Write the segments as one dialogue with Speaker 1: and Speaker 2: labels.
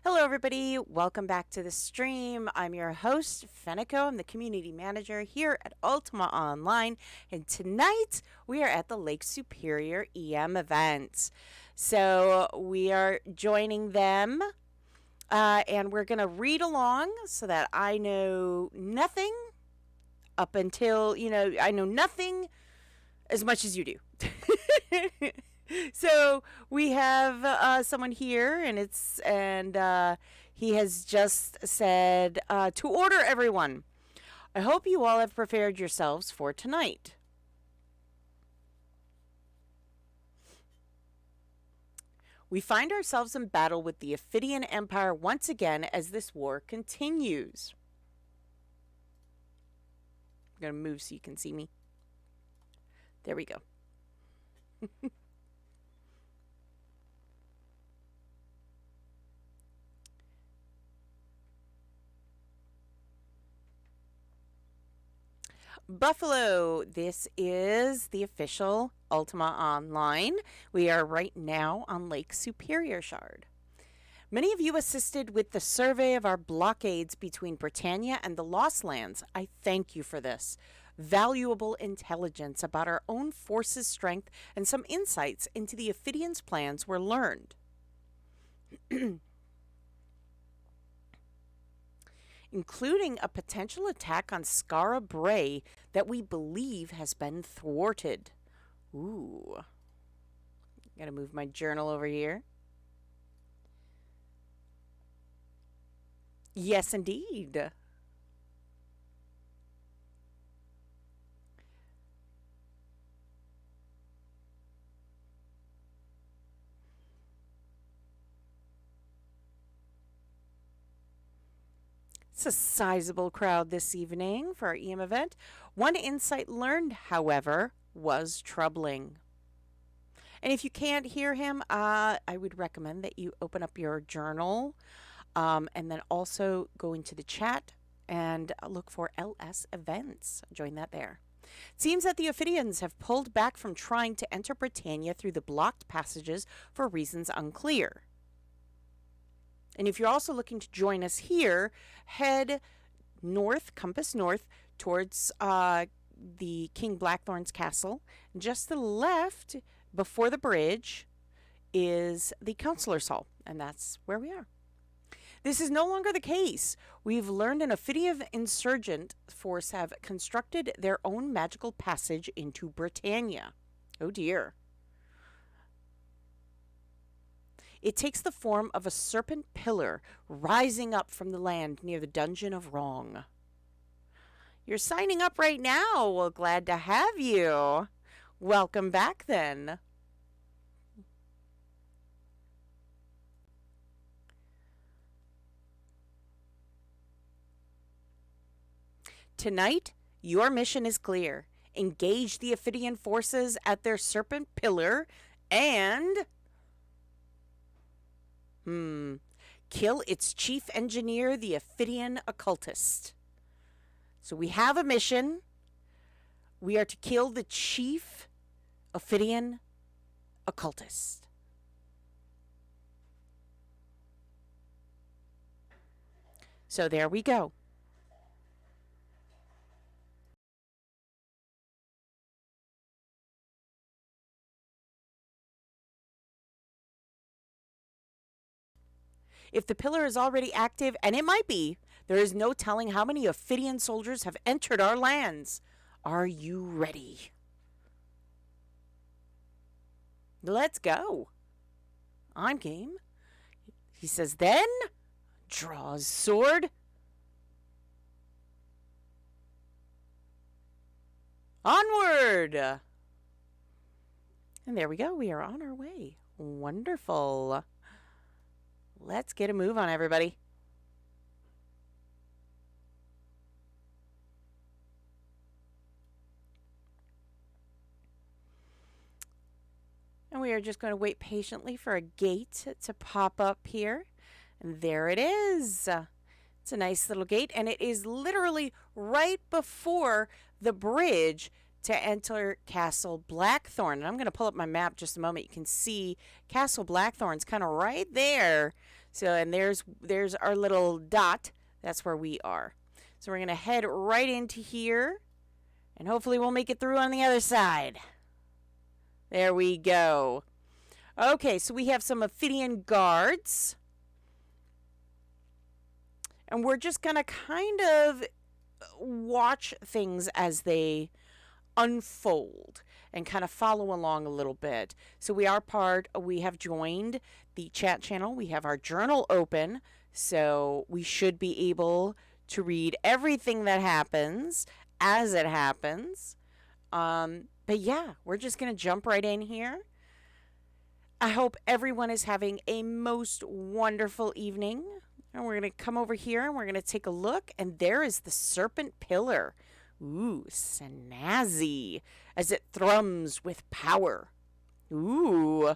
Speaker 1: Hello, everybody. Welcome back to the stream. I'm your host, Fenneko. I'm the community manager here at Ultima Online. And tonight we are at the Lake Superior EM event. So we are joining them and we're going to read along so that I know nothing up until, I know nothing as much as you do. So we have someone here, and he has just said to order, everyone. I hope you all have prepared yourselves for tonight. We find ourselves in battle with the Ophidian Empire once again as this war continues. I'm going to move so you can see me. There we go. Buffalo, this is the official Ultima Online. We are right now on Lake Superior Shard. Many of you assisted with the survey of our blockades between Britannia and the Lost Lands. I thank you for this. Valuable intelligence about our own forces' strength and some insights into the Ophidians' plans were learned. Including a potential attack on Skara Bray that we believe has been thwarted. Ooh. Gotta move my journal over here. Yes, indeed. It's a sizable crowd this evening for our EM event. One insight learned, however, was troubling. And if you can't hear him, I would recommend that you open up your journal and then also go into the chat and look for LS events. Join that there. It seems that the Ophidians have pulled back from trying to enter Britannia through the blocked passages for reasons unclear. And if you're also looking to join us here, head north, compass north, towards the King Blackthorn's castle. Just to the left, before the bridge, is the Counselor's Hall, and that's where we are. This is no longer the case. We've learned an Ophidian insurgent force have constructed their own magical passage into Britannia. Oh dear. It takes the form of a serpent pillar rising up from the land near the Dungeon of Wrong. You're signing up right now. Well, glad to have you. Welcome back then. Tonight, your mission is clear. Engage the Ophidian forces at their serpent pillar and kill its chief engineer, the Ophidian Occultist. So we have a mission. We are to kill the chief Ophidian Occultist. So there we go. If the pillar is already active, and it might be, there is no telling how many Ophidian soldiers have entered our lands. Are you ready? Let's go. I'm game. He says, then draws sword. Onward. And there we go. We are on our way. Wonderful. Let's get a move on, everybody. And we are just going to wait patiently for a gate to pop up here. And there it is. It's a nice little gate, and it is literally right before the bridge to enter Castle Blackthorn. And I'm going to pull up my map just a moment. You can see Castle Blackthorn's kind of right there. So, and there's our little dot. That's where we are. So we're going to head right into here, and hopefully we'll make it through on the other side. There we go. Okay, so we have some Ophidian guards. And we're just going to kind of watch things as they unfold and kind of follow along a little bit. So we have joined the chat channel. We have our journal open. So we should be able to read everything that happens as it happens. But yeah, we're just going to jump right in here. I hope everyone is having a most wonderful evening. And we're going to come over here and we're going to take a look. And there is the serpent pillar. Ooh, snazzy. As it thrums with power. Ooh.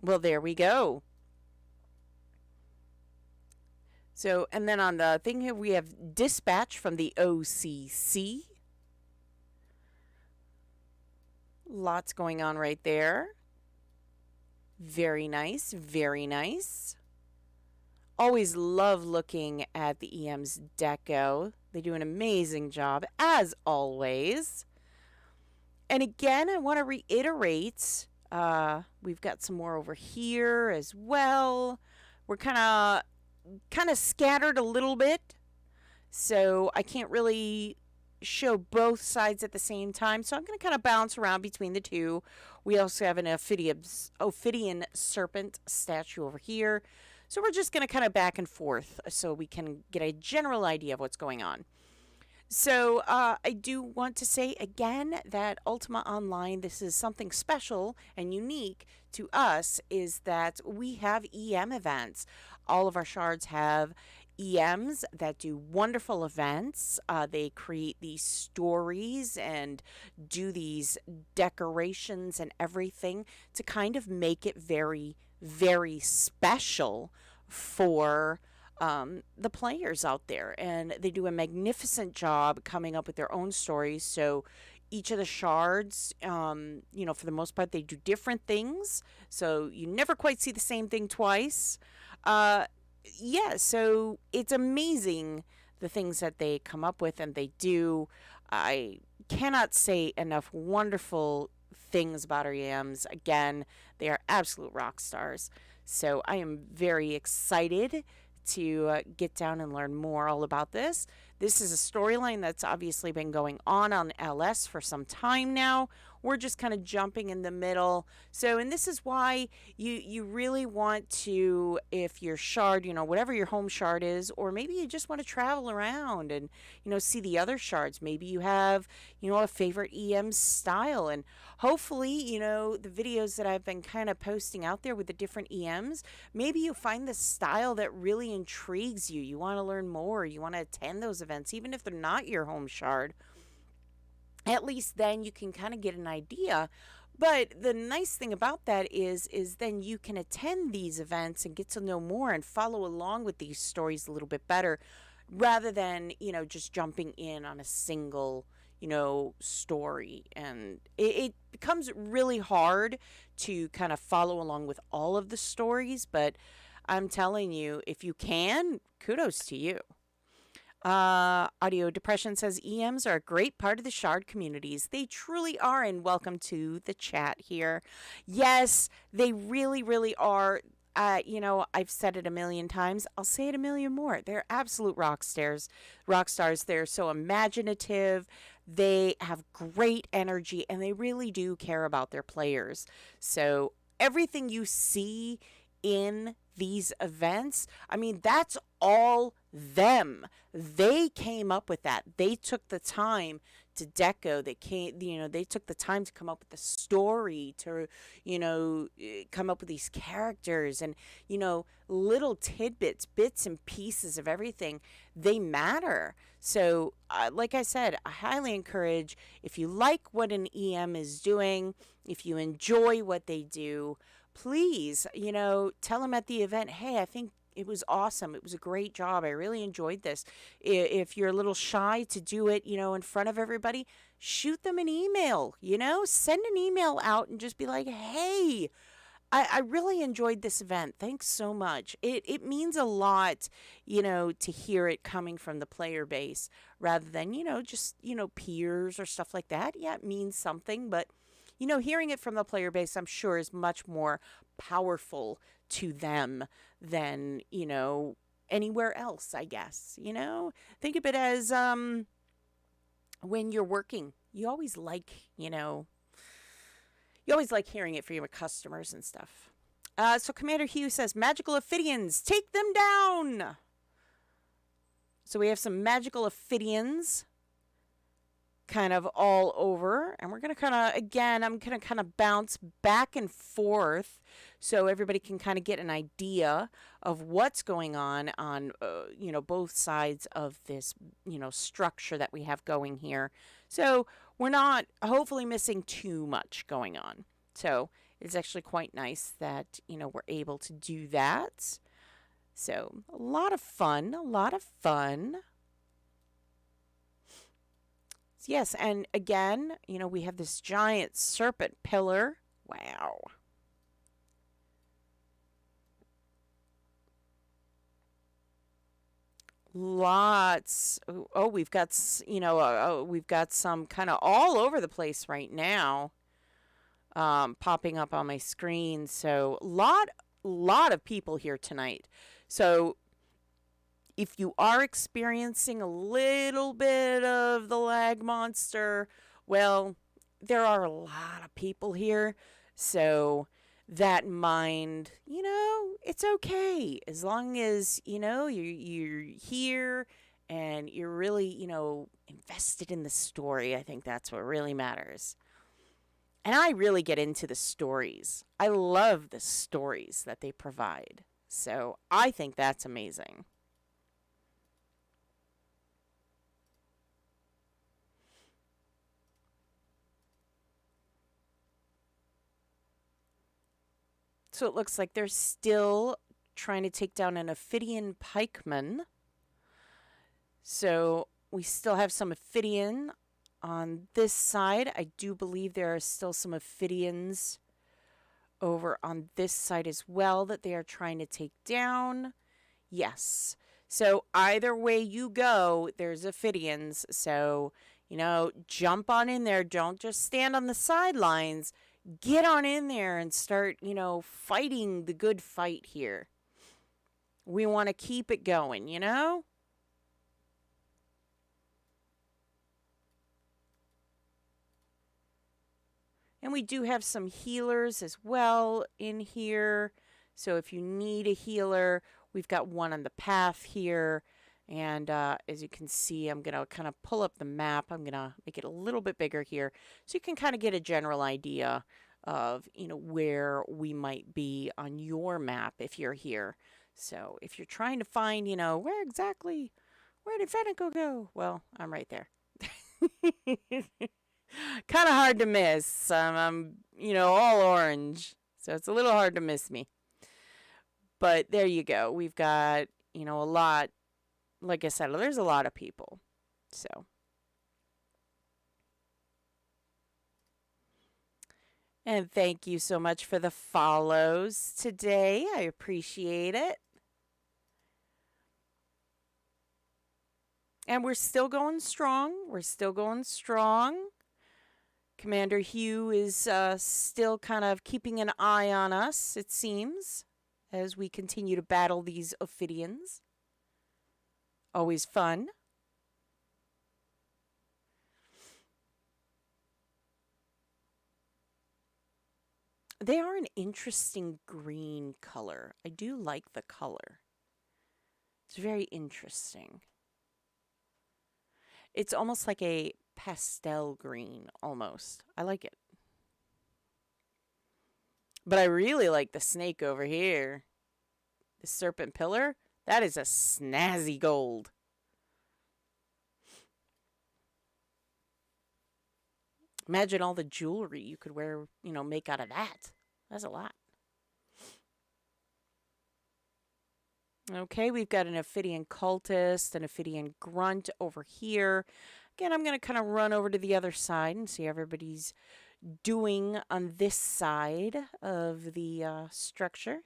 Speaker 1: Well, there we go. So, and then on the thing here, we have dispatch from the OCC. Lots going on right there. Very nice, very nice. Always love looking at the EM's deco. They do an amazing job, as always. And again, I want to reiterate, we've got some more over here as well. We're kind of scattered a little bit, so I can't really show both sides at the same time. So I'm going to kind of bounce around between the two. We also have an Ophidian serpent statue over here. So we're just going to kind of back and forth so we can get a general idea of what's going on. So I do want to say again that Ultima Online, this is something special and unique to us, is that we have EM events. All of our shards have EMs that do wonderful events. They create these stories and do these decorations and everything to kind of make it very, very special for the players out there. And they do a magnificent job coming up with their own stories. So each of the shards, for the most part, they do different things. So you never quite see the same thing twice. So it's amazing the things that they come up with and they do. I cannot say enough wonderful things about our EMs. Again, they are absolute rock stars. So I am very excited to get down and learn more all about this. This is a storyline that's obviously been going on LS for some time now. We're just kind of jumping in the middle. So, and this is why you really want to, if your shard, whatever your home shard is, or maybe you just want to travel around and, see the other shards. Maybe you have, a favorite EM style. And hopefully, the videos that I've been kind of posting out there with the different EMs, maybe you find the style that really intrigues you. You want to learn more. You want to attend those events, even if they're not your home shard. At least then you can kind of get an idea. But the nice thing about that is then you can attend these events and get to know more and follow along with these stories a little bit better, rather than, just jumping in on a single, story. And it becomes really hard to kind of follow along with all of the stories. But I'm telling you, if you can, kudos to you. Audio Depression says EMs are a great part of the shard communities. They truly are, and welcome to the chat here. Yes, they really, really are. I've said it a million times. I'll say it a million more. They're absolute rock stars. They're so imaginative. They have great energy, and they really do care about their players. So everything you see in these events, that's all them. They came up with that. They took the time to deco. They took the time to come up with the story, to, come up with these characters and, little tidbits, bits and pieces of everything. They matter. So, like I said, I highly encourage, if you like what an EM is doing, if you enjoy what they do, please, tell them at the event, hey, I think it was awesome. It was a great job. I really enjoyed this. If you're a little shy to do it, in front of everybody, shoot them an email, send an email out and just be like, hey, I really enjoyed this event. Thanks so much. It means a lot, to hear it coming from the player base rather than, just, peers or stuff like that. Yeah, it means something, but, hearing it from the player base, I'm sure, is much more powerful to them than, anywhere else, I guess. Think of it as when you're working. You always like hearing it from your customers and stuff. So Commander Hugh says, magical Ophidians, take them down. So we have some magical Ophidians kind of all over. And we're going to I'm going to kind of bounce back and forth so everybody can kind of get an idea of what's going on, both sides of this, structure that we have going here. So we're not hopefully missing too much going on. So it's actually quite nice that, we're able to do that. So a lot of fun, a lot of fun. Yes, and again, we have this giant serpent pillar. Wow. Lots. Oh, we've got, we've got some kind of all over the place right now, popping up on my screen. So lot of people here tonight. So if you are experiencing a little bit of the lag monster, well, there are a lot of people here. So that in mind, it's okay. As long as, you're here and you're really, invested in the story. I think that's what really matters. And I really get into the stories. I love the stories that they provide. So I think that's amazing. So it looks like they're still trying to take down an Ophidian pikeman. So we still have some Ophidian on this side. I do believe there are still some Ophidians over on this side as well that they are trying to take down. Yes. So either way you go, there's Ophidians. So, jump on in there. Don't just stand on the sidelines. Get on in there and start, fighting the good fight here. We want to keep it going, And we do have some healers as well in here. So if you need a healer, we've got one on the path here. And as you can see, I'm going to kind of pull up the map. I'm going to make it a little bit bigger here so you can kind of get a general idea of, where we might be on your map if you're here. So if you're trying to find, where did Fenneko go? Well, I'm right there. Kind of hard to miss. I'm, all orange. So it's a little hard to miss me. But there you go. We've got, a lot. Like I said, there's a lot of people. So. And thank you so much for the follows today. I appreciate it. And we're still going strong. We're still going strong. Commander Hugh is still kind of keeping an eye on us, it seems, as we continue to battle these Ophidians. Always fun. They are an interesting green color. I do like the color. It's very interesting. It's almost like a pastel green, almost. I like it. But I really like the snake over here. The serpent pillar. That is a snazzy gold. Imagine all the jewelry you could wear, make out of that. That's a lot. Okay, we've got an Ophidian Occultist, an Ophidian Grunt over here. Again, I'm going to kind of run over to the other side and see how everybody's doing on this side of the structure.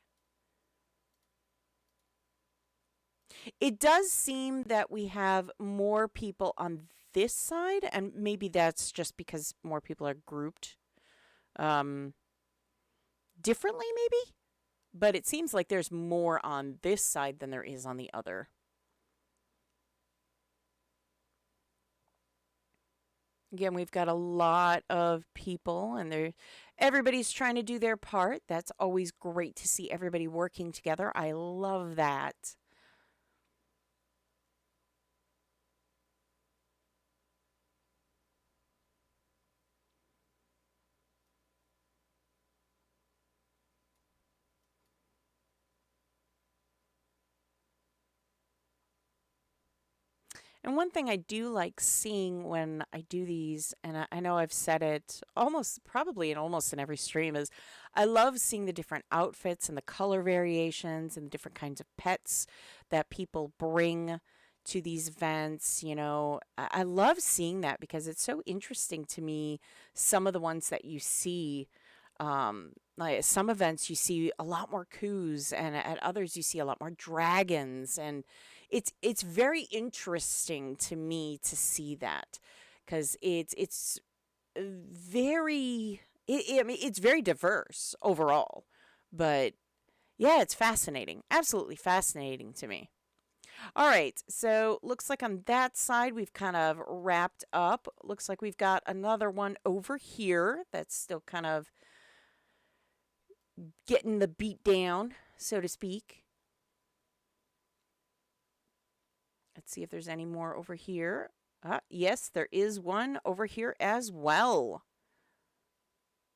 Speaker 1: It does seem that we have more people on this side, and maybe that's just because more people are grouped um, differently, maybe? But it seems like there's more on this side than there is on the other. Again, we've got a lot of people, and everybody's trying to do their part. That's always great to see everybody working together. I love that. And one thing I do like seeing when I do these, and I know I've said it almost probably in almost in every stream, is I love seeing the different outfits and the color variations and the different kinds of pets that people bring to these events. I love seeing that because it's so interesting to me. Some of the ones that you see, like at some events, you see a lot more coups, and at others, you see a lot more dragons, and it's very interesting to me to see that because it's very I mean it's very diverse overall, but yeah, it's fascinating, absolutely fascinating to me. All right, so looks like on that side we've kind of wrapped up. Looks like we've got another one over here that's still kind of getting the beat down, so to speak. Let's see if there's any more over here. Yes, there is one over here as well.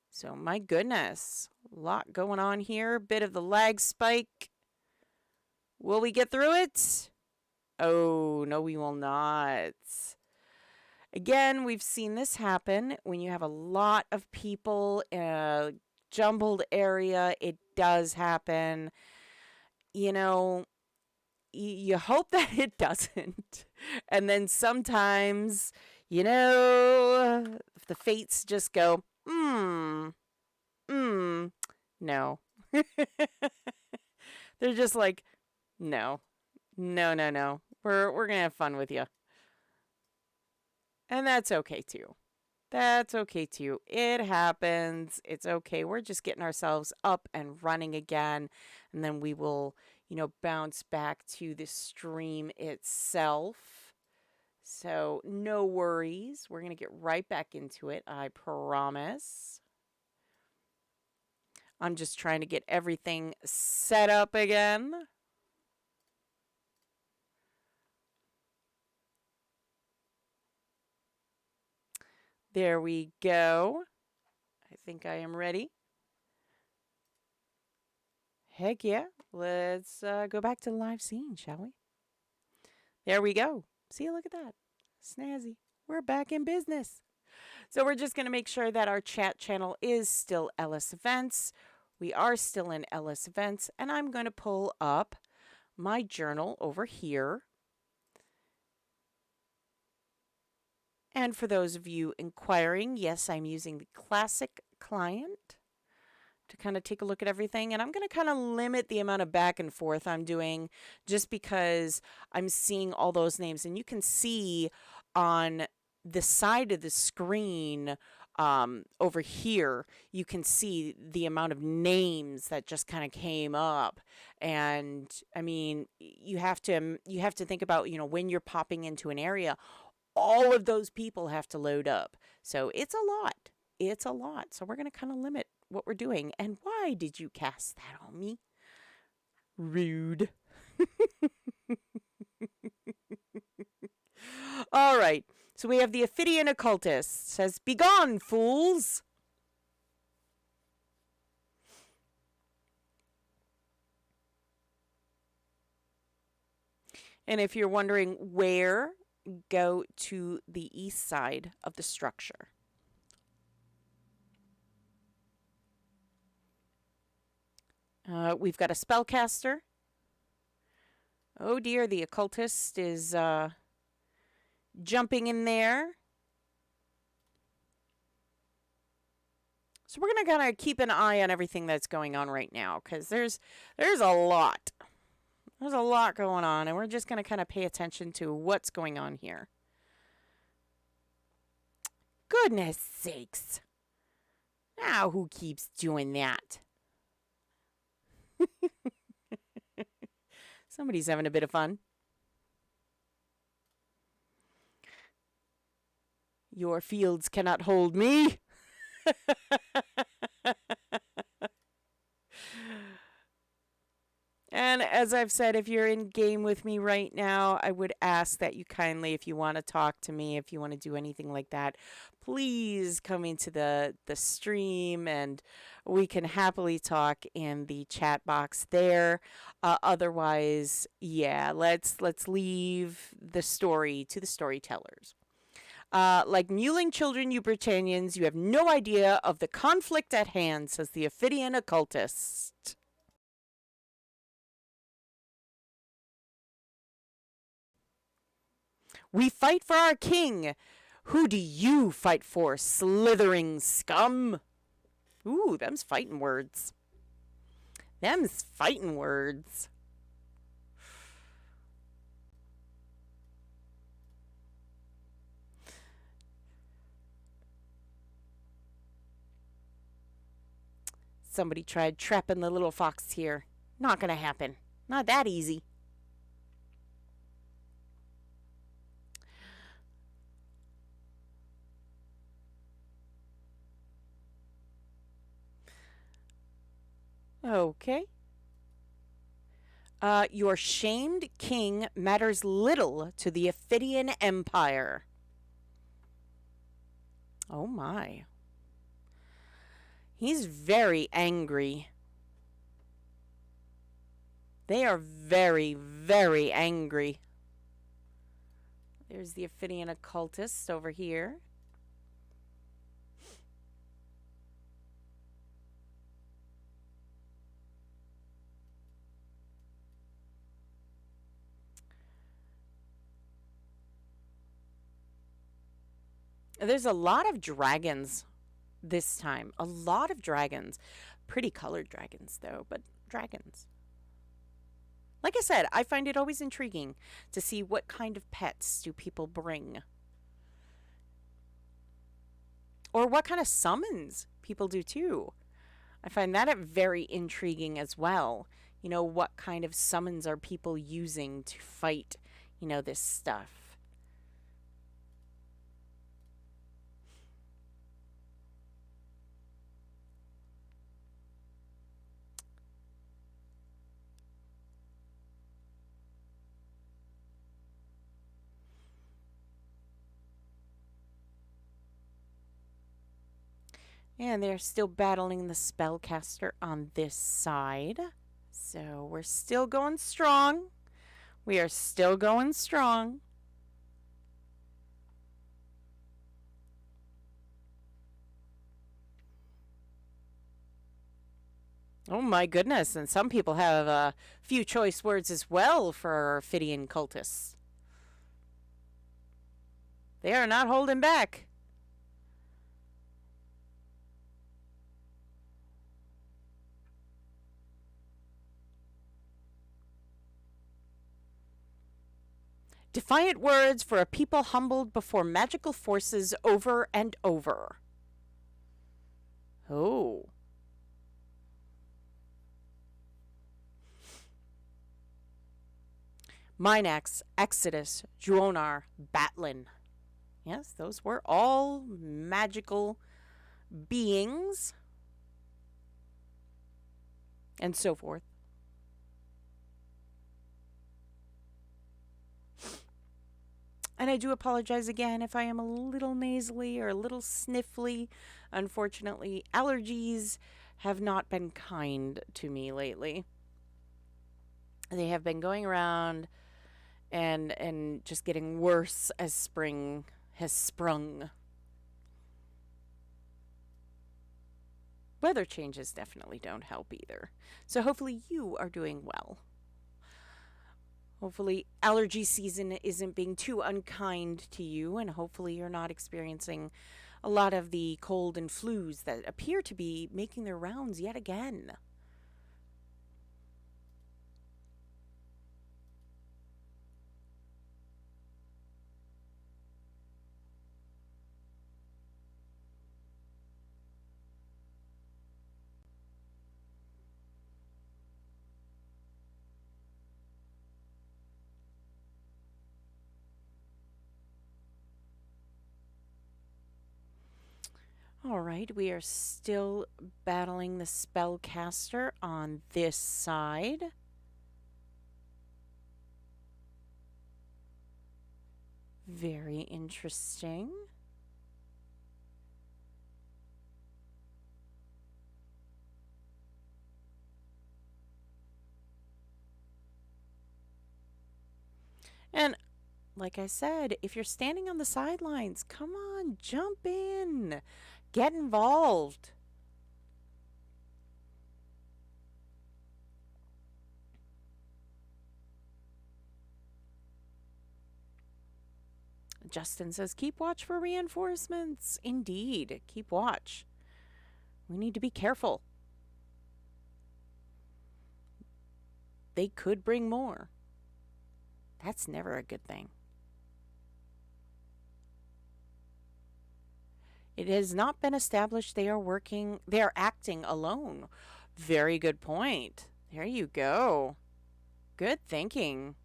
Speaker 1: So, my goodness, a lot going on here. Bit of the lag spike. Will we get through it? Oh, no, we will not. Again, we've seen this happen when you have a lot of people in a jumbled area. It does happen. You know, you hope that it doesn't. And then sometimes, the fates just go, no. They're just like, no, no, no, no. We're gonna have fun with you. And that's okay too. That's okay too. It happens. It's okay. We're just getting ourselves up and running again. And then we will, bounce back to the stream itself. So, no worries. We're going to get right back into it, I promise. I'm just trying to get everything set up again. There we go. I think I am ready. Heck yeah. Let's go back to the live scene, shall we? There we go. See, look at that. Snazzy. We're back in business. So we're just going to make sure that our chat channel is still Ellis Events. We are still in Ellis Events, and I'm going to pull up my journal over here. And for those of you inquiring, yes, I'm using the classic client to kind of take a look at everything. And I'm going to kind of limit the amount of back and forth I'm doing just because I'm seeing all those names. And you can see on the side of the screen over here, you can see the amount of names that just kind of came up. And I mean, you have to think about, when you're popping into an area, all of those people have to load up. So it's a lot. It's a lot. So we're going to kind of limit what we're doing. And why did you cast that on me? Rude. All right. So we have the Ophidian Occultist. Says, "Begone, fools." And if you're wondering where, go to the east side of the structure. We've got a spellcaster. Oh dear, the occultist is jumping in there. So we're going to kind of keep an eye on everything that's going on right now, because there's a lot. There's a lot going on, and we're just going to kind of pay attention to what's going on here. Goodness sakes. Now who keeps doing that? Somebody's having a bit of fun. Your fields cannot hold me. And as I've said, if you're in game with me right now, I would ask that you kindly, if you want to talk to me, if you want to do anything like that, please come into the stream and we can happily talk in the chat box there. Otherwise, yeah, let's leave the story to the storytellers. Like mewling children, you Britannians, you have no idea of the conflict at hand, says the Ophidian Occultist. We fight for our king. Who do you fight for, slithering scum? Ooh, them's fighting words. Them's fighting words. Somebody tried trapping the little fox here. Not gonna happen. Not that easy. Okay. Your shamed king matters little to the Ophidian Empire. Oh my. He's very angry. They are very, very angry. There's the Ophidian Occultist over here. There's a lot of dragons this time. A lot of dragons. Pretty colored dragons, though, but dragons. Like I said, I find it always intriguing to see what kind of pets do people bring. Or what kind of summons people do, too. I find that very intriguing as well. You know, what kind of summons are people using to fight, you know, this stuff. And they're still battling the spellcaster on this side. So we're still going strong. We are still going strong. Oh my goodness, and some people have a few choice words as well for our Ophidian cultists. They are not holding back. Defiant words for a people humbled before magical forces over and over. Oh. Minax, Exodus, Dronar, Batlin. Yes, those were all magical beings. And so forth. And I do apologize again if I am a little nasally or a little sniffly. Unfortunately, allergies have not been kind to me lately. They have been going around and just getting worse as spring has sprung. Weather changes definitely don't help either. So hopefully you are doing well. Hopefully allergy season isn't being too unkind to you, and hopefully you're not experiencing a lot of the cold and flus that appear to be making their rounds yet again. All right, we are still battling the spellcaster on this side. Very interesting. And like I said, if you're standing on the sidelines, come on, jump in. Get involved. Justin says, keep watch for reinforcements. Indeed, keep watch. We need to be careful. They could bring more. That's never a good thing. It has not been established they are acting alone. Very good point. There you go. Good thinking.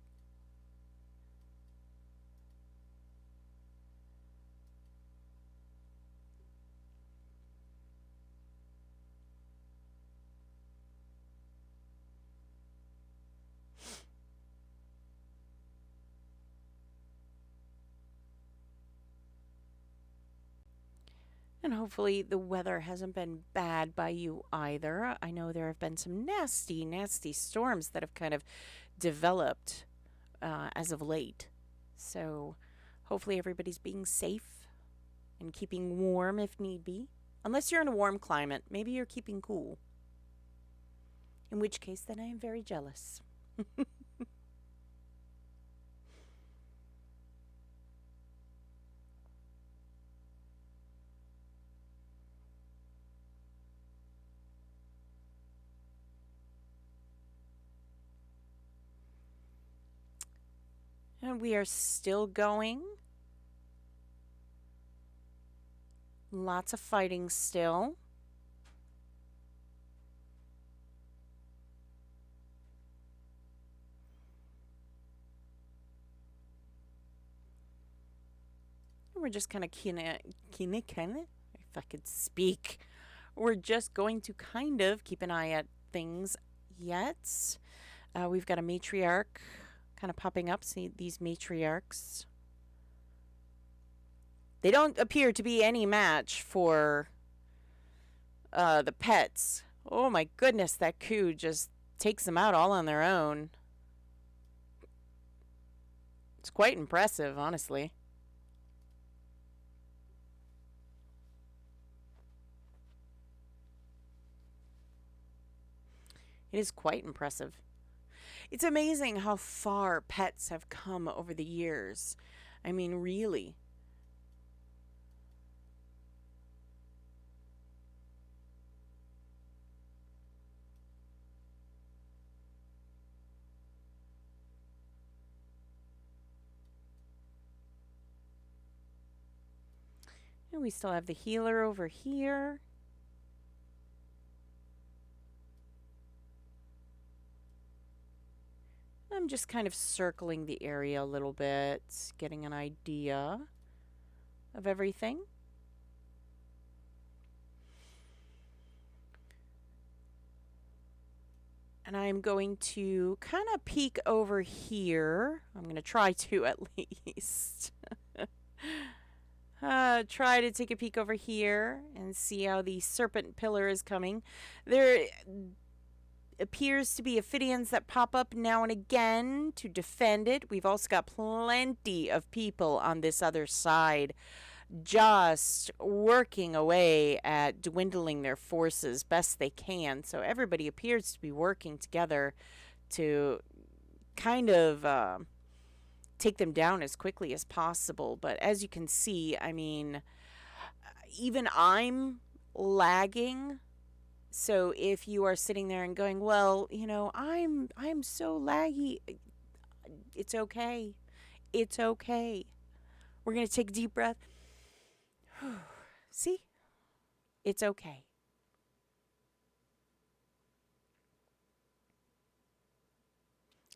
Speaker 1: And hopefully the weather hasn't been bad by you either. I know there have been some nasty, nasty storms that have kind of developed as of late. So hopefully everybody's being safe and keeping warm if need be. Unless you're in a warm climate, maybe you're keeping cool. In which case, then I am very jealous. And we are still going. Lots of fighting still. We're just kind of if I could speak. We're just going to kind of keep an eye at things yet. We've got a matriarch kind of popping up. See these matriarchs. They don't appear to be any match for the pets. Oh my goodness, that coup just takes them out all on their own. It's quite impressive, honestly. It is quite impressive. It's amazing how far pets have come over the years. I mean, really. And we still have the healer over here. I'm just kind of circling the area a little bit, getting an idea of everything. And I'm going to kind of peek over here. I'm going to try to at least. Try to take a peek over here and see how the serpent pillar is coming. There appears to be Ophidians that pop up now and again to defend it. We've also got plenty of people on this other side just working away at dwindling their forces best they can. So everybody appears to be working together to kind of take them down as quickly as possible. But as you can see, I mean, even I'm lagging. So if you are sitting there and going, well, I'm so laggy, it's okay. It's okay. We're going to take a deep breath. See? It's okay.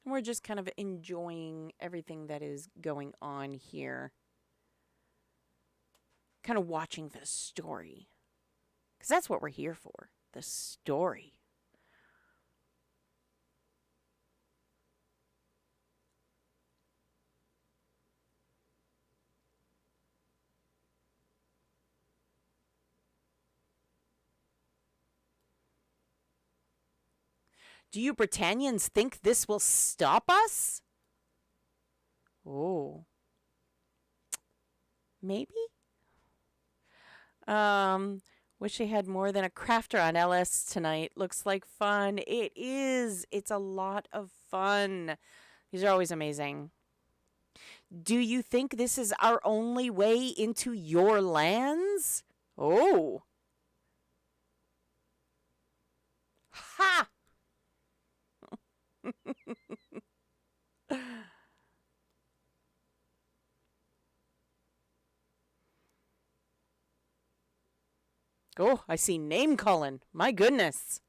Speaker 1: And we're just kind of enjoying everything that is going on here. Kind of watching the story. Because that's what we're here for. The story. Do you Britannians think this will stop us? Oh. Maybe? Wish I had more than a crafter on LS tonight. Looks like fun. It is. It's a lot of fun. These are always amazing. Do you think this is our only way into your lands? Oh. Ha! Oh, I see name calling. My goodness.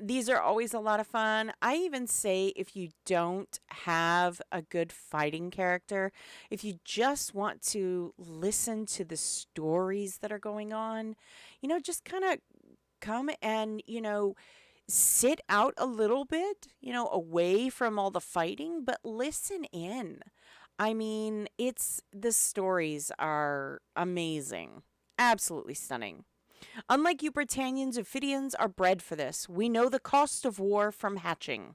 Speaker 1: These are always a lot of fun. I even say if you don't have a good fighting character, if you just want to listen to the stories that are going on, just kind of come and, sit out a little bit, away from all the fighting, but listen in. I mean, the stories are amazing. Absolutely stunning. Unlike you Britannians, Ophidians are bred for this. We know the cost of war from hatching.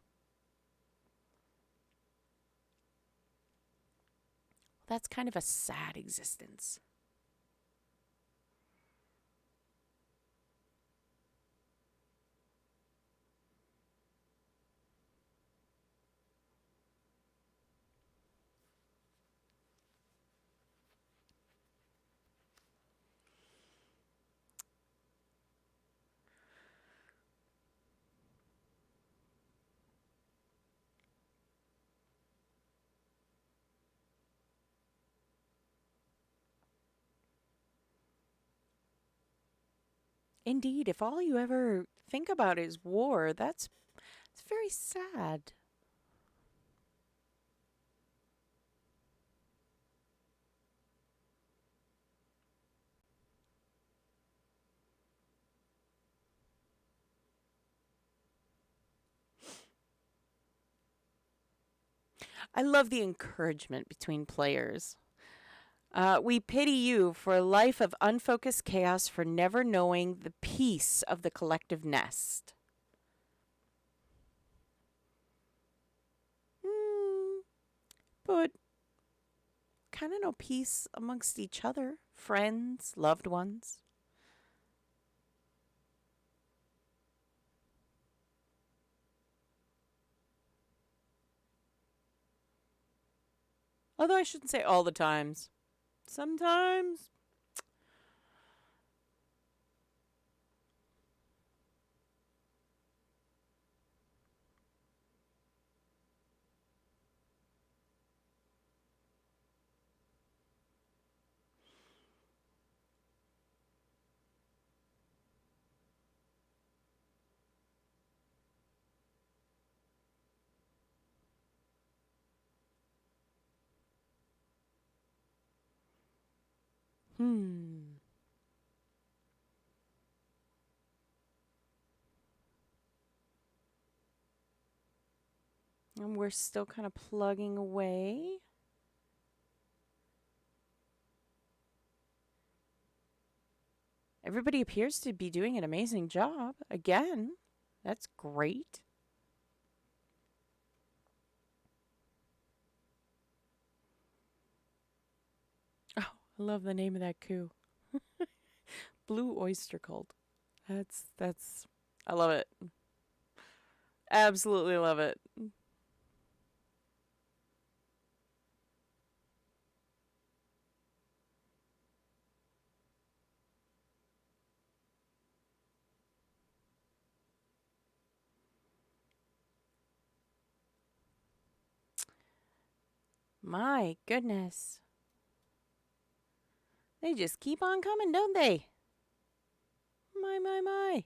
Speaker 1: That's kind of a sad existence. Indeed, if all you ever think about is war, it's very sad. I love the encouragement between players. We pity you for a life of unfocused chaos, for never knowing the peace of the collective nest. Hmm, but kind of no peace amongst each other, friends, loved ones. Although I shouldn't say all the times. Sometimes. Hmm. And we're still kind of plugging away. Everybody appears to be doing an amazing job. Again, that's great. Oh, I love the name of that coup. Blue oyster cult. That's I love it. Absolutely love it. My goodness. They just keep on coming, don't they? My.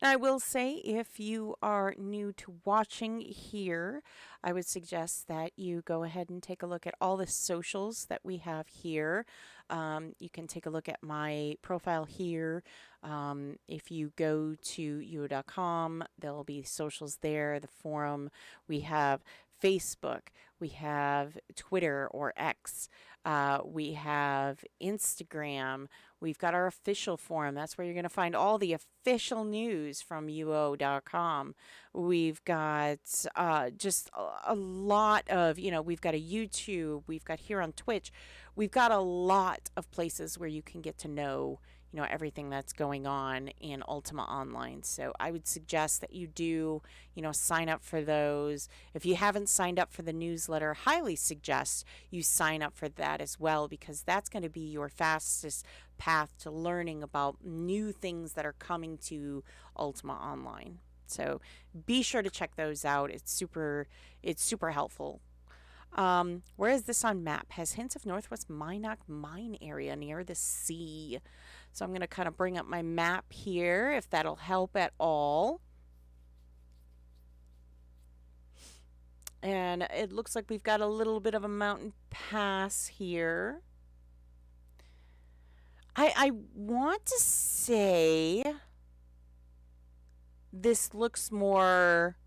Speaker 1: Now, I will say if you are new to watching here, I would suggest that you go ahead and take a look at all the socials that we have here. You can take a look at my profile here. If you go to uo.com, there'll be socials there, the forum. We have Facebook, we have Twitter or X, we have Instagram. We've got our official forum. That's where you're going to find all the official news from uo.com. We've got just a lot of, we've got a YouTube, we've got here on Twitch. We've got a lot of places where you can get to know, everything that's going on in Ultima Online. So I would suggest that you do, sign up for those. If you haven't signed up for the newsletter, highly suggest you sign up for that as well, because that's going to be your fastest path to learning about new things that are coming to Ultima Online. So be sure to check those out. It's super helpful. Where is this on map? Has hints of Northwest Minot mine area near the sea. So I'm going to kind of bring up my map here, if that'll help at all. And it looks like we've got a little bit of a mountain pass here. I want to say this looks more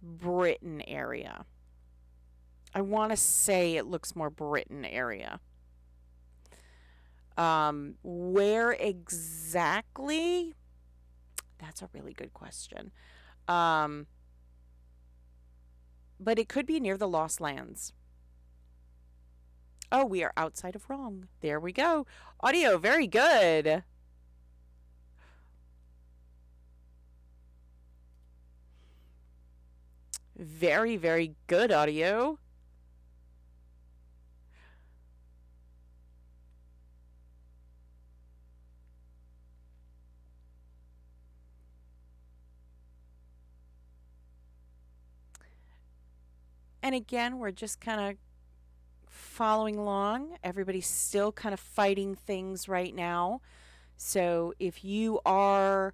Speaker 1: Britain area. I want to say it looks more Britain area. Where exactly? That's a really good question. But it could be near the Lost Lands. Oh, we are outside of wrong. There we go. Audio, very good. Very, very good audio. And again, we're just kind of following along. Everybody's still kind of fighting things right now. So if you are,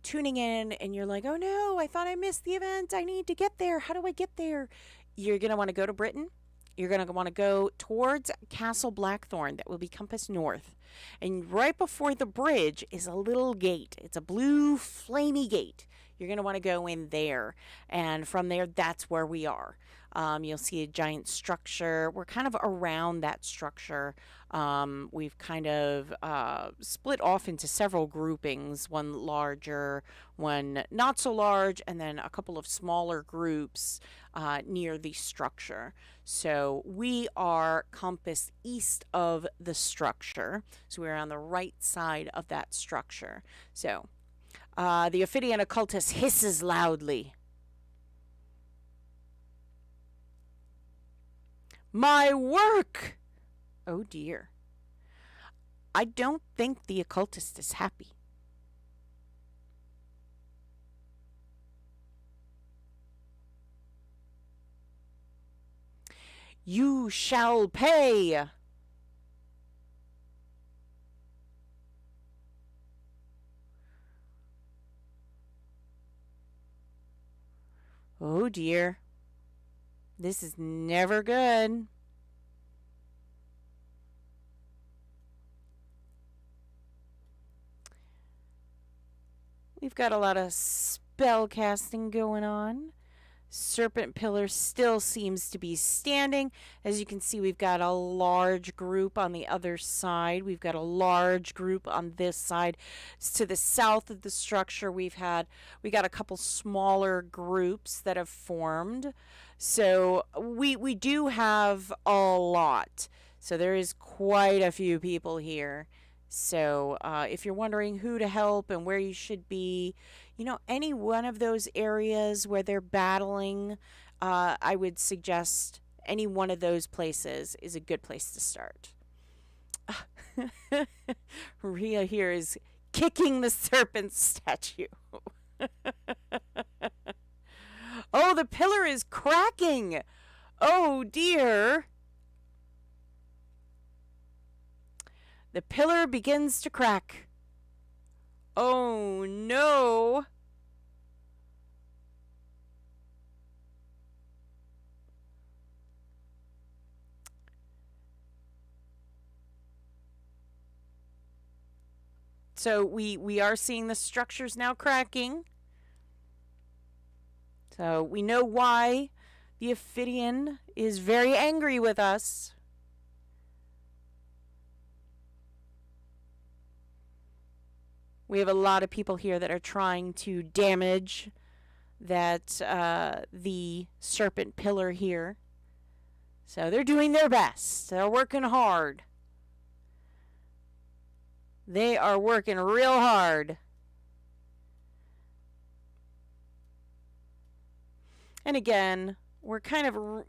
Speaker 1: tuning in and you're like, oh no, I thought I missed the event. I need to get there. How do I get there? You're going to want to go to Britain. You're going to want to go towards Castle Blackthorn. That will be compass north. And right before the bridge is a little gate. It's a blue, flamey gate. You're going to want to go in there. And from there, that's where we are. You'll see a giant structure. We're kind of around that structure. We've kind of split off into several groupings, one larger, one not so large, and then a couple of smaller groups near the structure. So we are compass east of the structure. So we're on the right side of that structure. So the Ophidian Occultist hisses loudly. My work! Oh dear. I don't think the occultist is happy. You shall pay! Oh dear. This is never good. We've got a lot of spell casting going on. Serpent pillar still seems to be standing. As you can see, we've got a large group on the other side. We've got a large group on this side. To the south of the structure, we got a couple smaller groups that have formed. So we do have a lot. So there is quite a few people here. So if you're wondering who to help and where you should be, you know, any one of those areas where they're battling, I would suggest any one of those places is a good place to start. Rhea here is kicking the serpent statue. Oh, the pillar is cracking. Oh, dear. The pillar begins to crack. Oh, no. So we are seeing the structures now cracking. So we know why the Ophidian is very angry with us. We have a lot of people here that are trying to damage that the serpent pillar here. So they're doing their best. They're working hard. They are working real hard. And again, we're kind of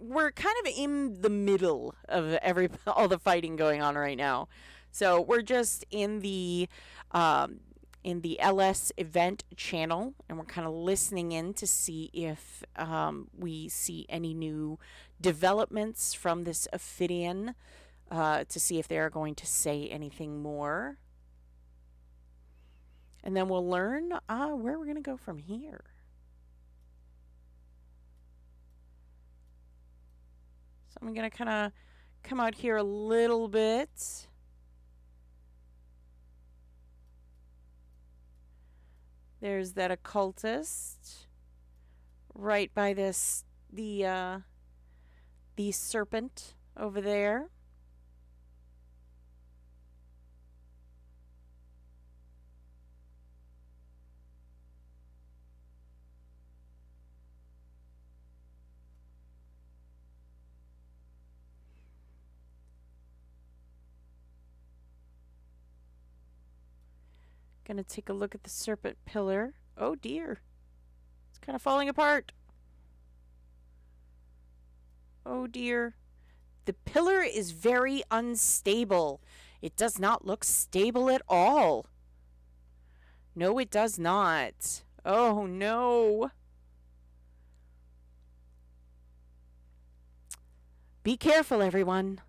Speaker 1: in the middle of all the fighting going on right now. So we're just in the LS event channel, and we're kind of listening in to see if we see any new developments from this Ophidian, to see if they are going to say anything more. And then we'll learn where we're going to go from here. So I'm going to kind of come out here a little bit. There's that occultist right by the serpent over there. Gonna take a look at the serpent pillar. Oh dear. It's kind of falling apart. Oh dear. The pillar is very unstable. It does not look stable at all. No, it does not. Oh no. Be careful, everyone.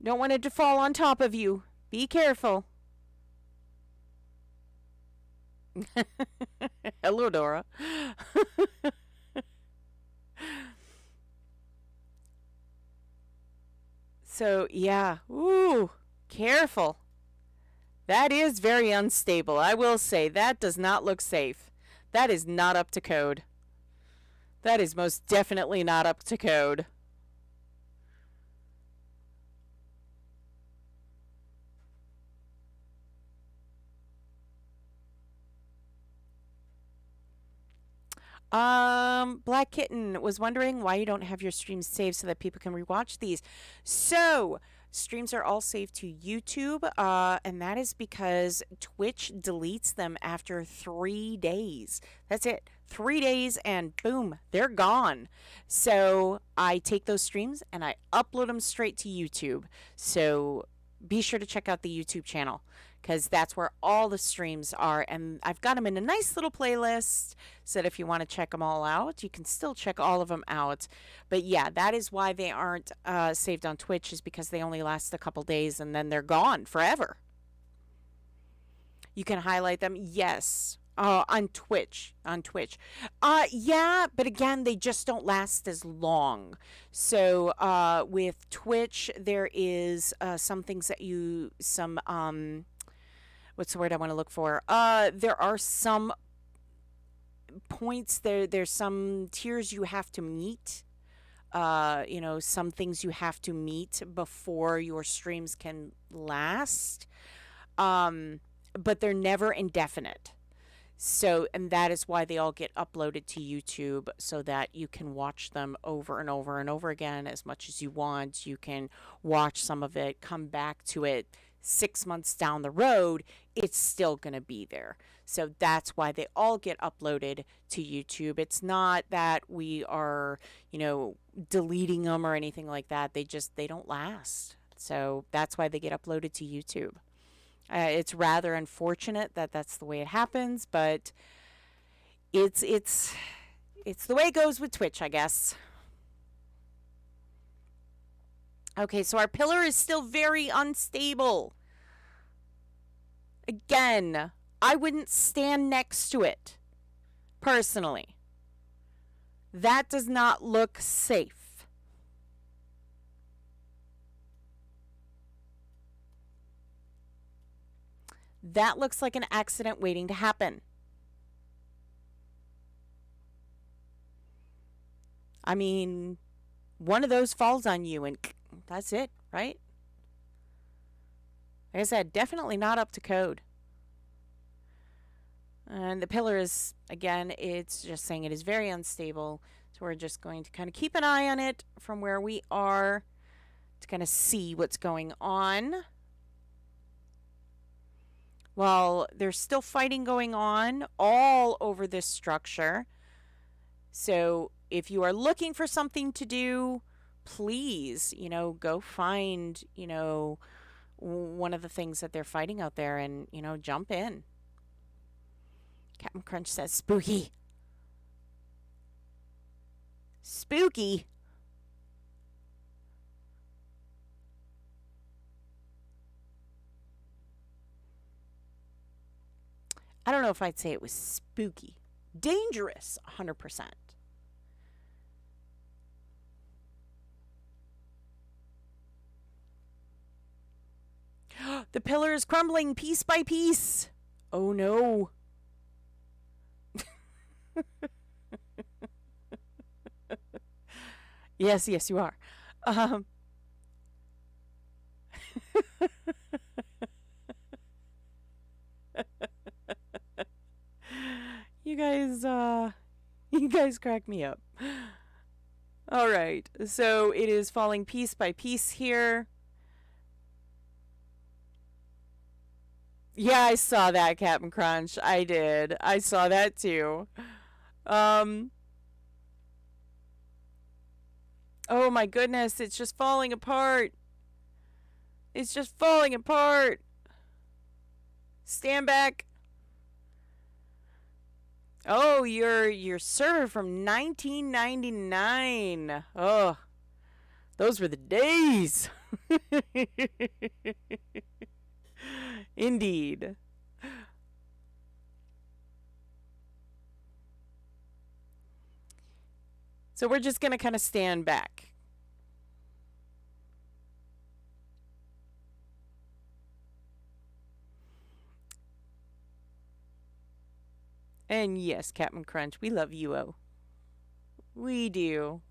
Speaker 1: Don't want it to fall on top of you. Be careful. Hello, Dora. So, yeah. Ooh, careful. That is very unstable. I will say that does not look safe. That is not up to code. That is most definitely not up to code. Black Kitten was wondering why you don't have your streams saved so that people can rewatch these. So, streams are all saved to YouTube, and that is because Twitch deletes them after 3 days. That's it. 3 days and boom, they're gone. So, I take those streams and I upload them straight to YouTube. So, be sure to check out the YouTube channel, because that's where all the streams are, and I've got them in a nice little playlist so that if you want to check them all out, you can still check all of them out. But yeah, that is why they aren't saved on Twitch, is because they only last a couple days and then they're gone forever. You can highlight them, yes. On Twitch. Yeah, but again, they just don't last as long. So with Twitch, there is some things that what's the word I want to look for? There are some points there's some tiers you have to meet. You know, some things you have to meet before your streams can last. But they're never indefinite. So, and that is why they all get uploaded to YouTube so that you can watch them over and over and over again as much as you want. You can watch some of it, come back to it 6 months down the road, it's still going to be there. So that's why they all get uploaded to YouTube. It's not that we are, you know, deleting them or anything like that. They don't last. So that's why they get uploaded to YouTube. It's rather unfortunate that that's the way it happens, but it's the way it goes with Twitch, I guess. Okay, so our pillar is still very unstable. Again, I wouldn't stand next to it, personally. That does not look safe. That looks like an accident waiting to happen. I mean, one of those falls on you and that's it, right? Like I said, definitely not up to code. And the pillar is, again, it's just saying it is very unstable. So we're just going to kind of keep an eye on it from where we are to kind of see what's going on. Well, there's still fighting going on all over this structure. So if you are looking for something to do, please, you know, go find, you know, one of the things that they're fighting out there and, you know, jump in. Captain Crunch says, spooky. Spooky? I don't know if I'd say it was spooky. Dangerous, 100%. The pillar is crumbling piece by piece. Oh no. Yes, you are. You guys crack me up. All right, so it is falling piece by piece here. Yeah, I saw that, Captain Crunch. I did. I saw that too. Oh my goodness, it's just falling apart. It's just falling apart. Stand back. Oh, your server from 1999. Oh, those were the days. Indeed. So we're just going to kind of stand back. And yes, Captain Crunch, we love you. We do.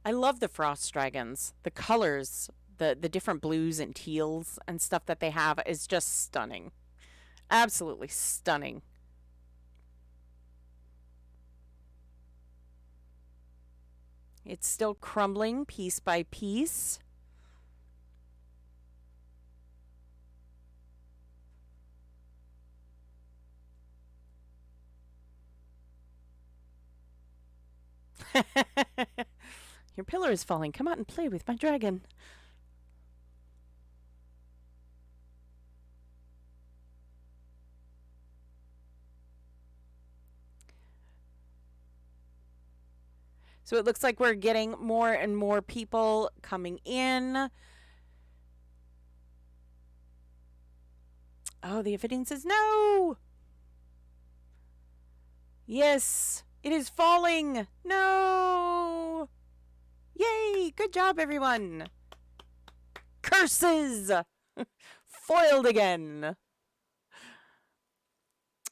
Speaker 1: I love the frost dragons. The colors, the different blues and teals and stuff that they have is just stunning. Absolutely stunning. It's still crumbling piece by piece. Your pillar is falling. Come out and play with my dragon. So it looks like we're getting more and more people coming in. Oh, the Ophidian says no. Yes, it is falling. No. Yay! Good job, everyone! Curses! Foiled again.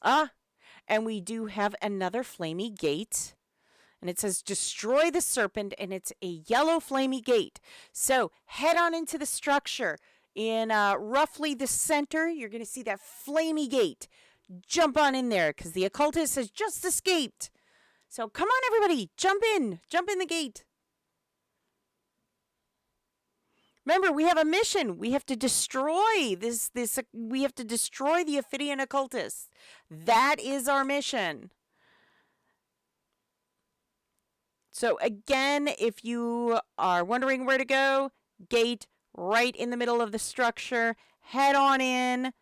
Speaker 1: Ah, and we do have another flamey gate. And it says destroy the serpent, and it's a yellow flamey gate. So head on into the structure. In roughly the center, you're going to see that flamey gate. Jump on in there, because the occultist has just escaped. So come on, everybody. Jump in. Jump in the gate. Remember, we have a mission. We have to destroy we have to destroy the Ophidian Occultist. That is our mission. So again, if you are wondering where to go, gate right in the middle of the structure. Head on in.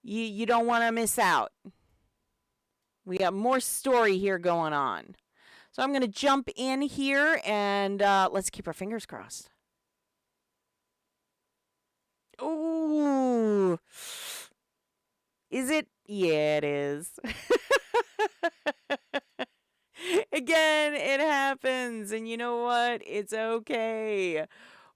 Speaker 1: You don't want to miss out. We got more story here going on. So I'm going to jump in here, and let's keep our fingers crossed. Ooh. Is it? Yeah, it is. Again, it happens. And you know what? It's okay.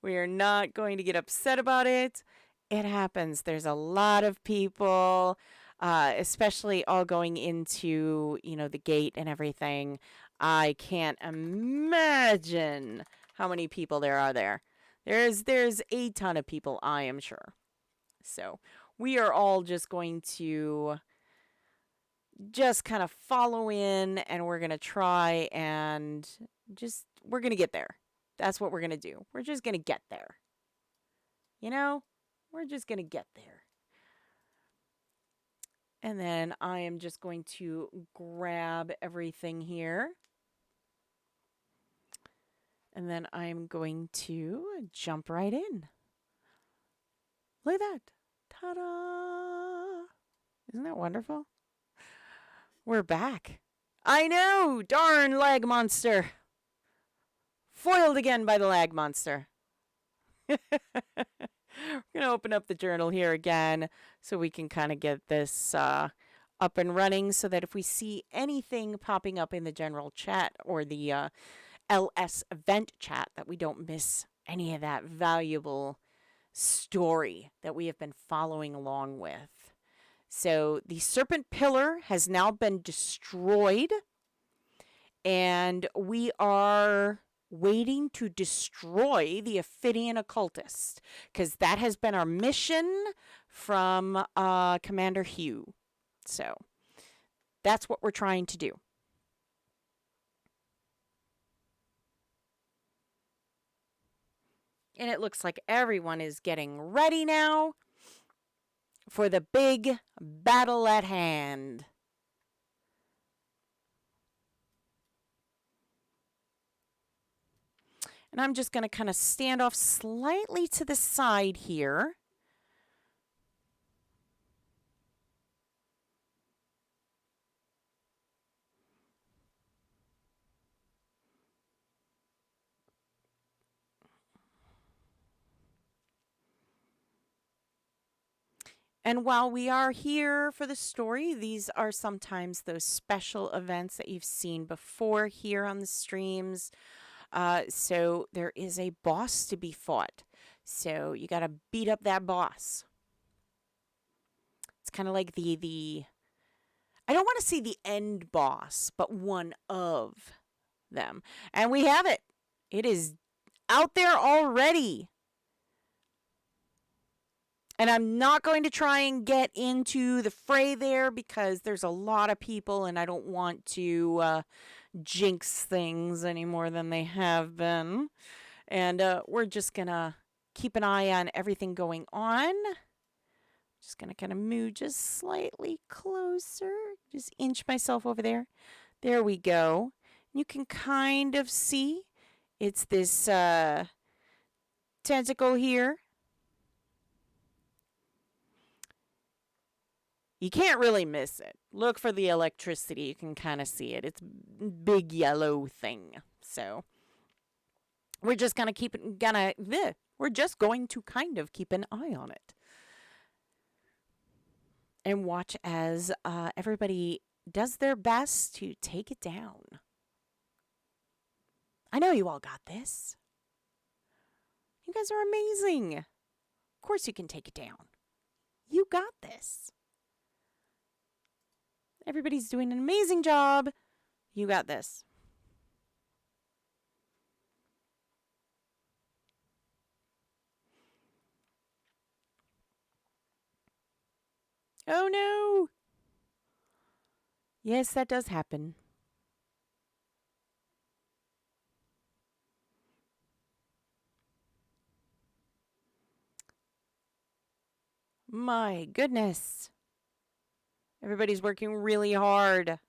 Speaker 1: We are not going to get upset about it. It happens. There's a lot of people, especially all going into, the gate and everything. I can't imagine how many people there are there. There's a ton of people, I am sure. So we are all just going to just kind of follow in, and we're going to try and we're going to get there. That's what we're going to do. We're just going to get there. We're just going to get there. And then I am just going to grab everything here. And then I'm going to jump right in. Look at that. Ta-da! Isn't that wonderful? We're back. I know! Darn lag monster. Foiled again by the lag monster. We're going to open up the journal here again so we can kind of get this up and running, so that if we see anything popping up in the general chat or the LS event chat, that we don't miss any of that valuable story that we have been following along with. So the serpent pillar has now been destroyed, and we are waiting to destroy the Ophidian Occultist, because that has been our mission from Commander Hugh. So that's what we're trying to do. And it looks like everyone is getting ready now for the big battle at hand. And I'm just going to kind of stand off slightly to the side here. And while we are here for the story, these are sometimes those special events that you've seen before here on the streams. So there is a boss to be fought. So you got to beat up that boss. It's kind of like the I don't want to say the end boss, but one of them. And we have it. It is out there already. And I'm not going to try and get into the fray there, because there's a lot of people and I don't want to jinx things any more than they have been. And we're just going to keep an eye on everything going on. Just going to kind of move just slightly closer. Just inch myself over there. There we go. You can kind of see it's this tentacle here. You can't really miss it. Look for the electricity. You can kind of see it. It's a big yellow thing. So we're just gonna we're just going to kind of keep an eye on it and watch as everybody does their best to take it down. I know you all got this. You guys are amazing. Of course you can take it down. You got this. Everybody's doing an amazing job. You got this. Oh no! Yes, that does happen. My goodness. Everybody's working really hard.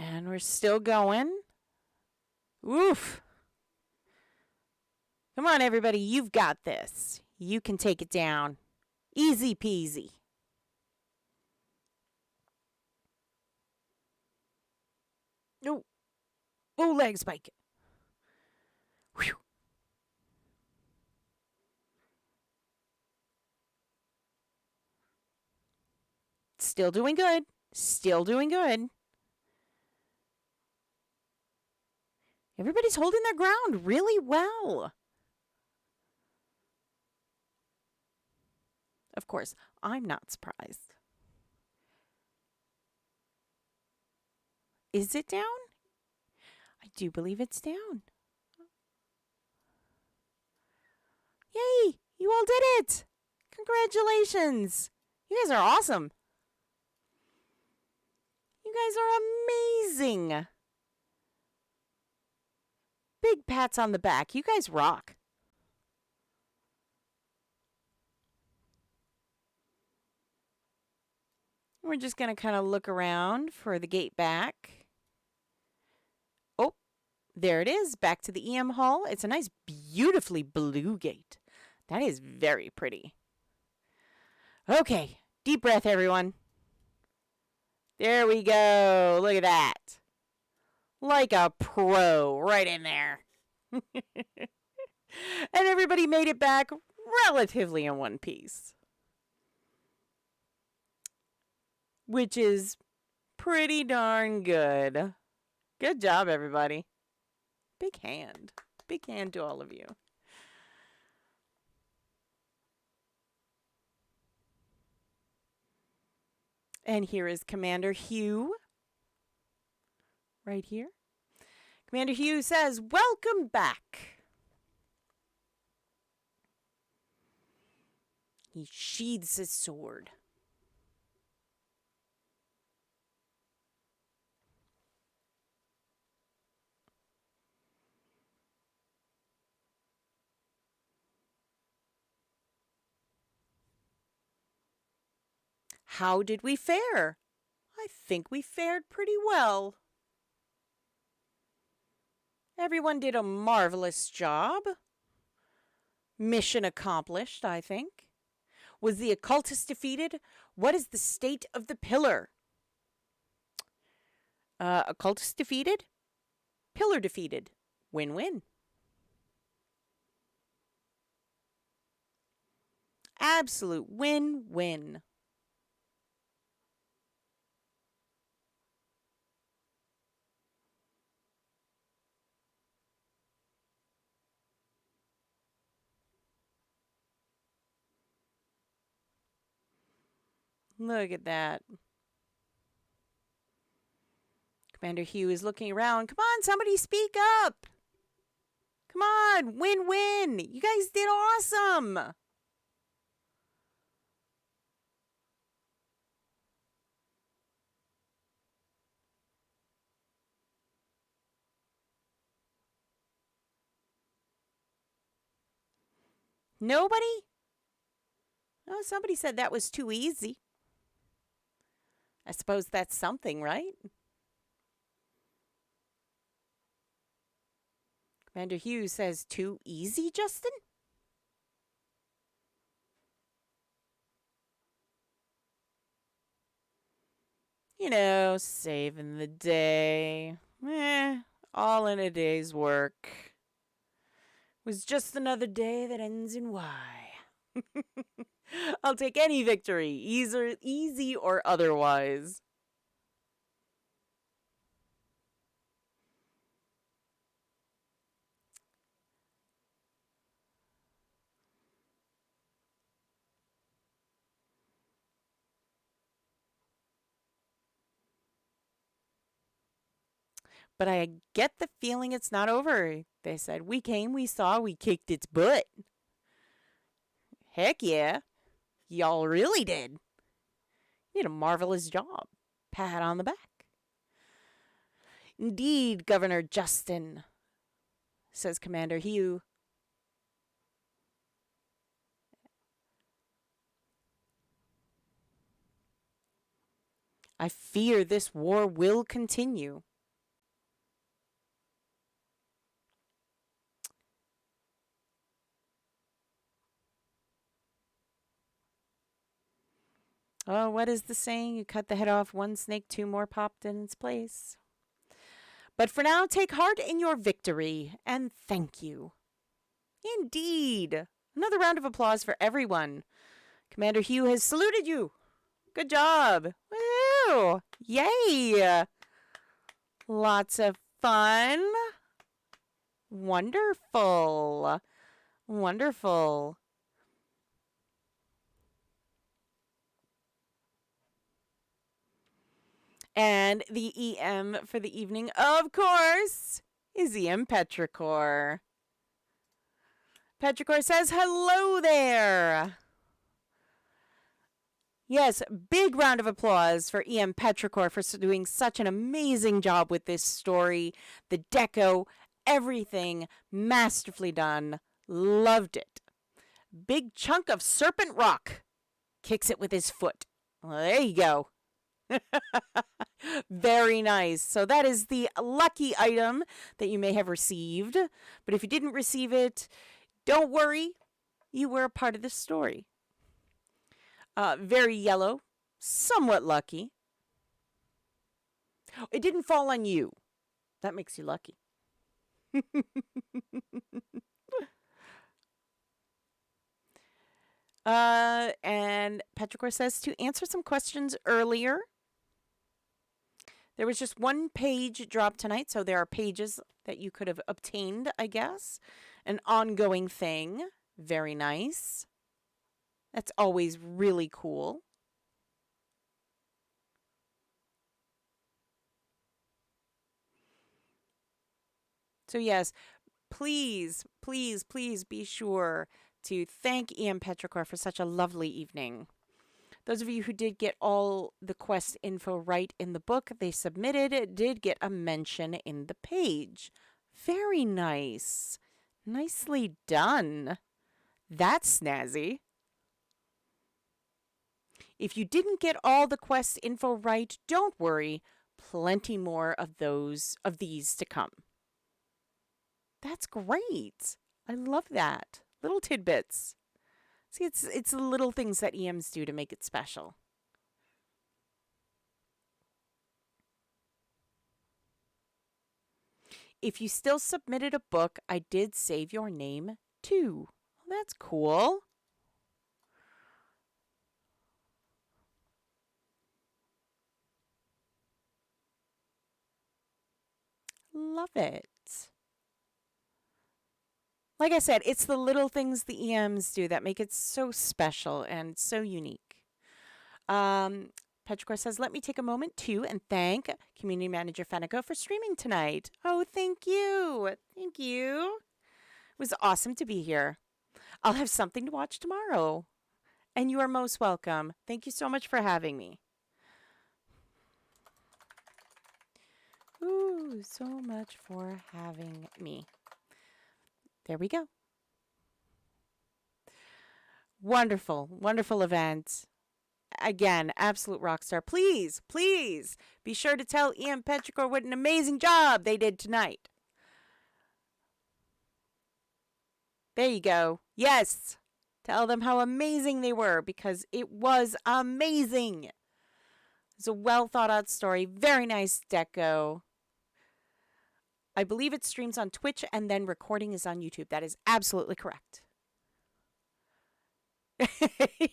Speaker 1: And we're still going. Oof. Come on, everybody. You've got this. You can take it down. Easy peasy. Oh, oh, leg spike. Whew. Still doing good. Still doing good. Everybody's holding their ground really well. Of course, I'm not surprised. Is it down? I do believe it's down. Yay! You all did it! Congratulations! You guys are awesome. You guys are amazing. Big pats on the back. You guys rock. We're just going to kind of look around for the gate back. Oh, there it is. Back to the EM hall. It's a nice, beautifully blue gate. That is very pretty. Okay, deep breath, everyone. There we go. Look at that. Like a pro right in there. And everybody made it back relatively in one piece. Which is pretty darn good. Good job, everybody. Big hand. Big hand to all of you. And here is Commander Hugh. Right here. Commander Hugh says, welcome back. He sheathes his sword. How did we fare? I think we fared pretty well. Everyone did a marvelous job. Mission accomplished, I think. Was the occultist defeated? What is the state of the pillar? Occultist defeated? Pillar defeated. Win-win. Absolute win-win. Look at that. Commander Hugh is looking around. Come on, somebody speak up. Come on, win-win. You guys did awesome. Nobody? Oh, somebody said that was too easy. I suppose that's something, right? Commander Hughes says, too easy, Justin? You know, saving the day. All in a day's work. Was just another day that ends in Y. I'll take any victory, easy or otherwise. But I get the feeling it's not over. They said, we came, we saw, we kicked its butt. Heck yeah. Y'all really did. You did a marvelous job. Pat on the back. Indeed, Governor Justin, says Commander Hugh. I fear this war will continue. Oh, what is the saying? You cut the head off one snake, two more popped in its place. But for now, take heart in your victory, and thank you. Indeed. Another round of applause for everyone. Commander Hugh has saluted you. Good job. Woo! Yay! Lots of fun. Wonderful. Wonderful. And the EM for the evening, of course, is EM Petrichor. Petrichor says, hello there. Yes, big round of applause for EM Petrichor for doing such an amazing job with this story. The deco, everything masterfully done. Loved it. Big chunk of serpent rock. Kicks it with his foot. Well, there you go. Very nice. So that is the lucky item that you may have received. But if you didn't receive it, don't worry. You were a part of the story. Very yellow. Somewhat lucky. It didn't fall on you. That makes you lucky. And Petrichor says to answer some questions earlier. There was just one page dropped tonight, so there are pages that you could have obtained, I guess. An ongoing thing. Very nice. That's always really cool. So yes, please, please, please be sure to thank EM Petrichor for such a lovely evening. Those of you who did get all the quest info right in the book they submitted did get a mention in the page. Very nice. Nicely done. That's snazzy. If you didn't get all the quest info right, don't worry. Plenty more of these to come. That's great. I love that. Little tidbits. See, it's the little things that EMs do to make it special. If you still submitted a book, I did save your name too. Well, that's cool. Love it. Like I said, it's the little things the EMs do that make it so special and so unique. Petrichor says, let me take a moment too and thank Community Manager Fenneko for streaming tonight. Oh, thank you. Thank you. It was awesome to be here. I'll have something to watch tomorrow. And you are most welcome. Thank you so much for having me. Ooh, so much for having me. There we go. Wonderful, wonderful event. Again, absolute rock star. Please, please be sure to tell EM Petrichor what an amazing job they did tonight. There you go. Yes. Tell them how amazing they were because it was amazing. It's a well thought out story. Very nice deco. I believe it streams on Twitch and then recording is on YouTube. That is absolutely correct.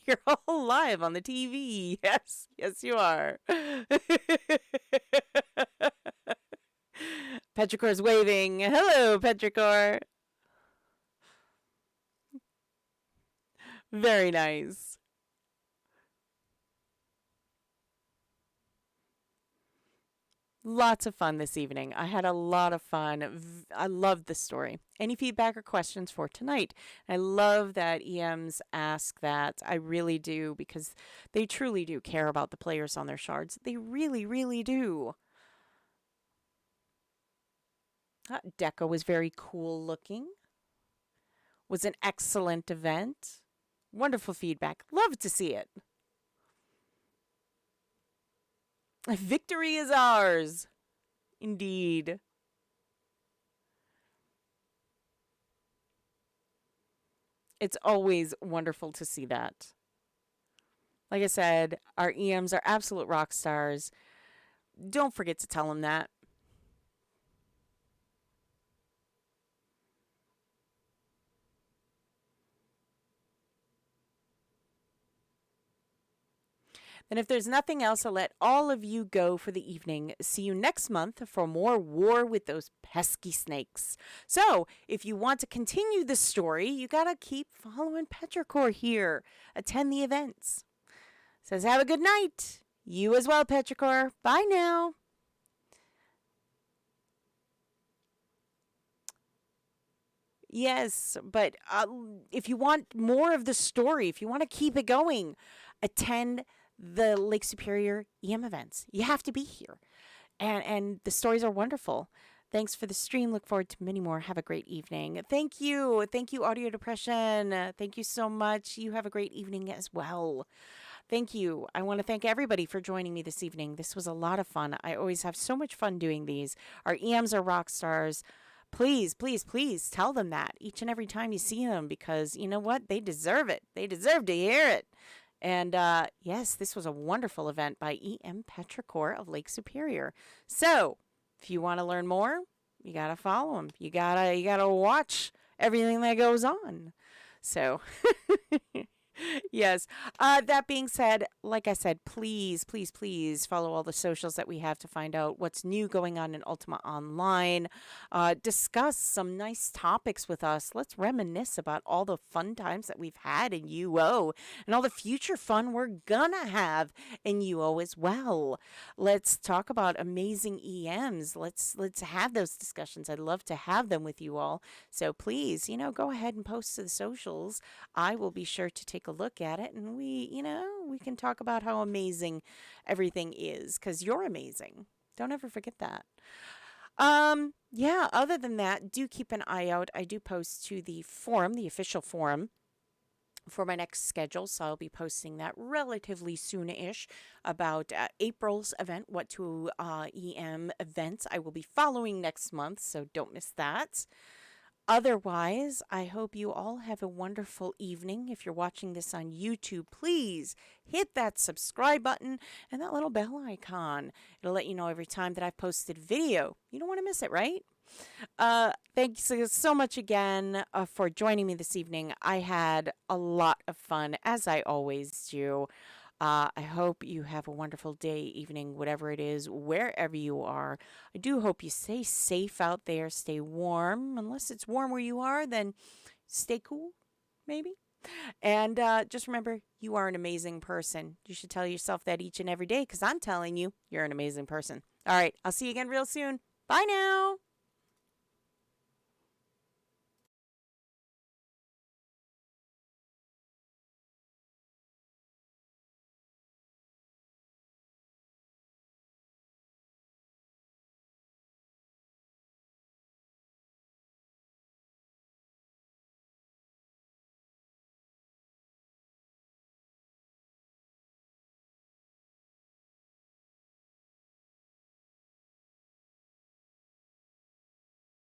Speaker 1: You're all live on the TV. Yes, yes, you are. Petricor's waving. Hello, Petricor. Very nice. Lots of fun this evening. I had a lot of fun. I loved the story. Any feedback or questions for tonight? I love that EMs ask that. I really do, because they truly do care about the players on their shards. They really, really do. That deco was very cool looking. Was an excellent event. Wonderful feedback. Love to see it. Victory is ours. Indeed. It's always wonderful to see that. Like I said, our EMs are absolute rock stars. Don't forget to tell them that. Then if there's nothing else, I'll let all of you go for the evening. See you next month for more war with those pesky snakes. So, if you want to continue the story, you gotta keep following Petrichor here. Attend the events. Says, have a good night. You as well, Petrichor. Bye now. Yes, but if you want more of the story, if you want to keep it going, attend the Lake Superior EM events. You have to be here. And the stories are wonderful. Thanks for the stream. Look forward to many more. Have a great evening. Thank you. Thank you, Audio Depression. Thank you so much. You have a great evening as well. Thank you. I want to thank everybody for joining me this evening. This was a lot of fun. I always have so much fun doing these. Our EMs are rock stars. Please, please, please tell them that each and every time you see them, because you know what? They deserve it. They deserve to hear it. And yes, this was a wonderful event by EM Petrichor of Lake Superior. So, if you want to learn more, you gotta follow him. You gotta watch everything that goes on. So, yes. That being said, like I said, please, please, please follow all the socials that we have to find out what's new going on in Ultima Online. Discuss some nice topics with us. Let's reminisce about all the fun times that we've had in UO and all the future fun we're gonna have in UO as well. Let's talk about amazing EMs. Let's have those discussions. I'd love to have them with you all. So please, go ahead and post to the socials. I will be sure to take a look at it, and we can talk about how amazing everything is, because you're amazing. Don't ever forget that. Yeah, other than that, do keep an eye out. I do post to the forum, the official forum, for my next schedule, so I'll be posting that relatively soon-ish about April's event, what to EM events I will be following next month, so don't miss that. Otherwise, I hope you all have a wonderful evening. If you're watching this on YouTube, please hit that subscribe button and that little bell icon. It'll let you know every time that I've posted a video. You don't want to miss it, right? Thanks so much again for joining me this evening. I had a lot of fun, as I always do. I hope you have a wonderful day, evening, whatever it is, wherever you are. I do hope you stay safe out there, stay warm. Unless it's warm where you are, then stay cool, maybe. And just remember, you are an amazing person. You should tell yourself that each and every day, because I'm telling you, you're an amazing person. All right, I'll see you again real soon. Bye now.